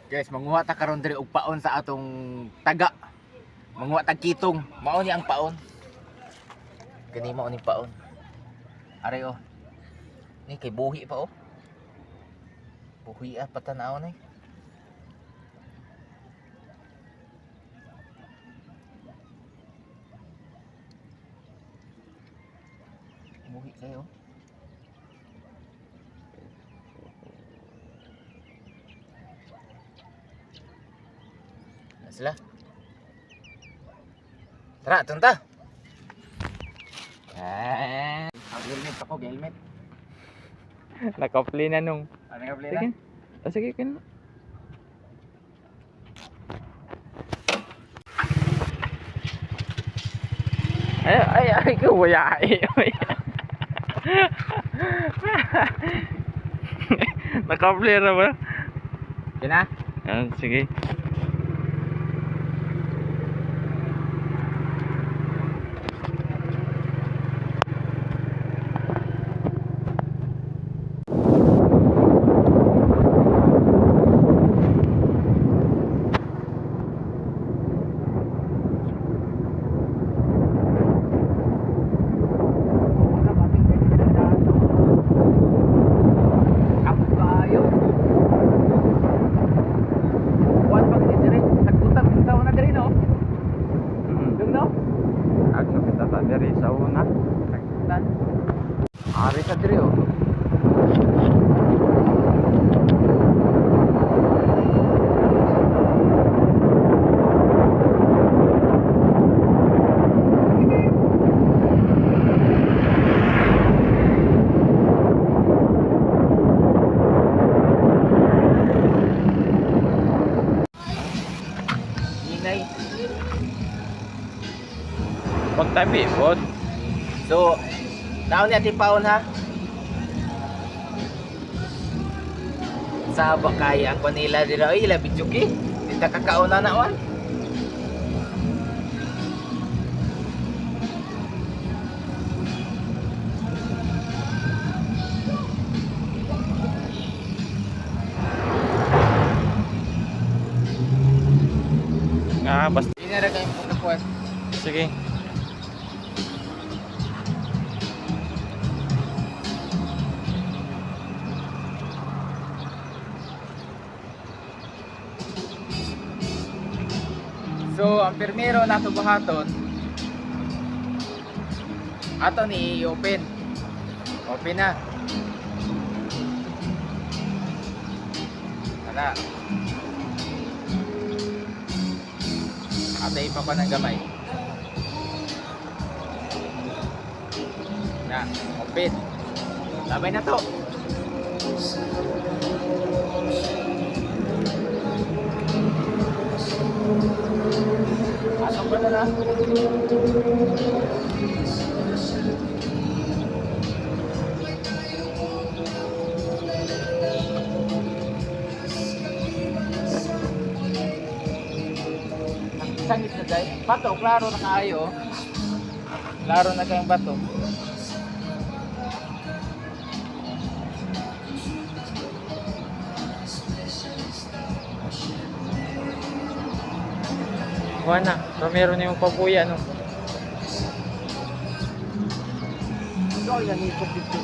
Guys, manguha ta karon diri og paon sa atong taga. Manguha tag kitong. Mao ni ang paon. Kani mao ni paon. Aray oh. Ni kay buhi pa oh. Buhi patanaw ni. Buhi kayo. Sila. Tara, tunta. Helmet ako, helmet. Nakapli na nung. Ano nga pala? Sige. Sige kan. Ay, kuwayai. Nakapli na ba? Yan na. Sige. Dari sa una. Ari sa diri oh. Inay. Pagtabi, bot. So, naon ni ati paon ha? Sa bakay ang kanila dira ay labi juki. Dita kakauna na wan. Basta. Inara kayong pagkakuan. Sige. So, ang permero nato buhaton ato ni i-open. Open na. Ana. Atay pa ng gamay. Na, open. Labay na to. Ano ba na? Sangit na dahil. Bato, klaro na kaayo. Klaro na kayong bato. Wana, Romero na yung papuya no. So, yan ikot dito.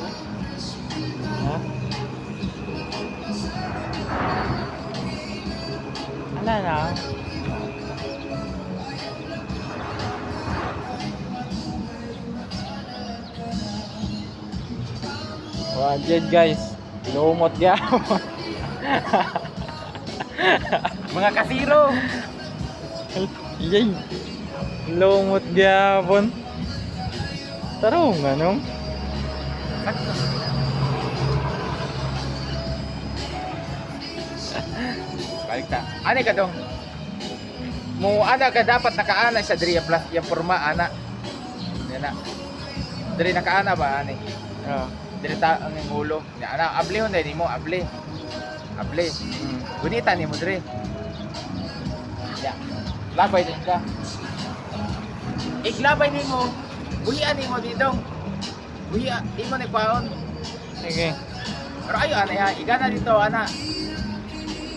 Ha? Ala na. Wah, guys. Lumot ya. Mga kasiro. Yay. Lumot gyapon. Tarong anong? Balik ta. Ano ka dong? Mo ana ka dapat nakaana sa diri plus yung forma ana. Yan na. Diri nakaana ba ani? Ah. Diri ta ang ulo. Ya ana abli hon dai mo abli. Abli. Gunita ni mo diri. Ya. Labay din ka. Iglabay ni mo. Buhian ni mo dito. Buhian, di mo ni paon. Sige. Pero ayo ana ya, igana dito ana.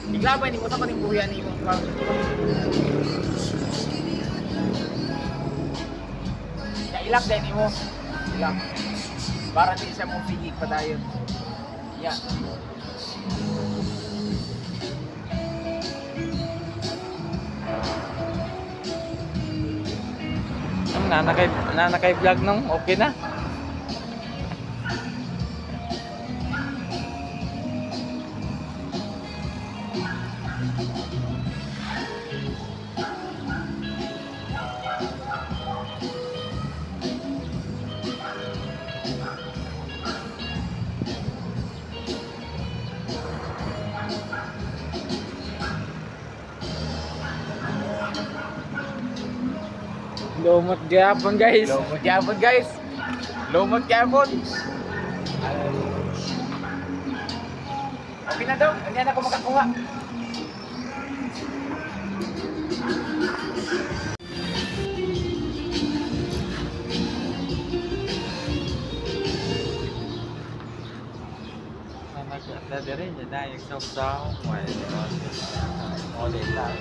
Iglabay ni mo sa kaning buhian ni mo. Ya ilak din ni mo. Ilak. Para din siya mong pigig pa tayo. Ya. Ang nanakay vlog nung okay na. Lumot gyapon guys. Lumot yapon guys. Lumot yapon. Okay na daw. Hindi na ako makakuha. Ada dari jadi yang saw model lang.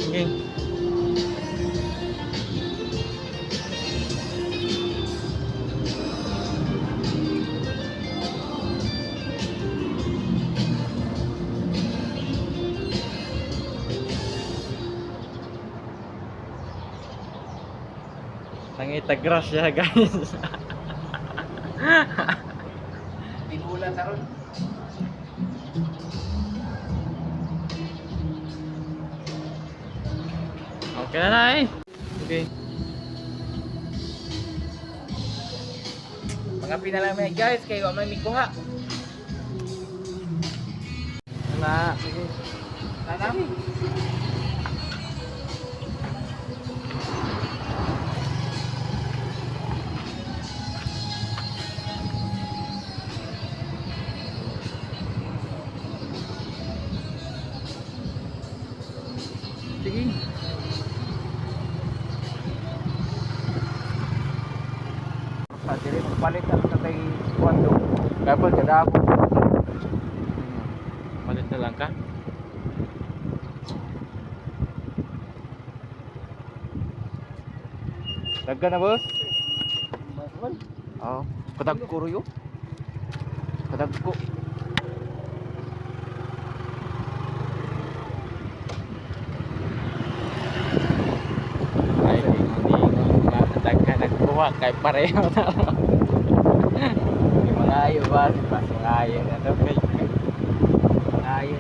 Okay. Nangita grasya guys. Pinulan na ron. Okay na eh. Okay. Mga pinalaman guys, kayo may mikuha. Na, sige. Tanam. Sige. Sa dili magpalit ang tatay kwando. Kapag kadako. Palit na lang ka. Dagga na boss. Oh, kadagko ruyo. Kadagko. Ay, hindi nga nagkuha kay pareho na. Yung mga ayo ba? Mga ayo na to. Okay. Mga ayo.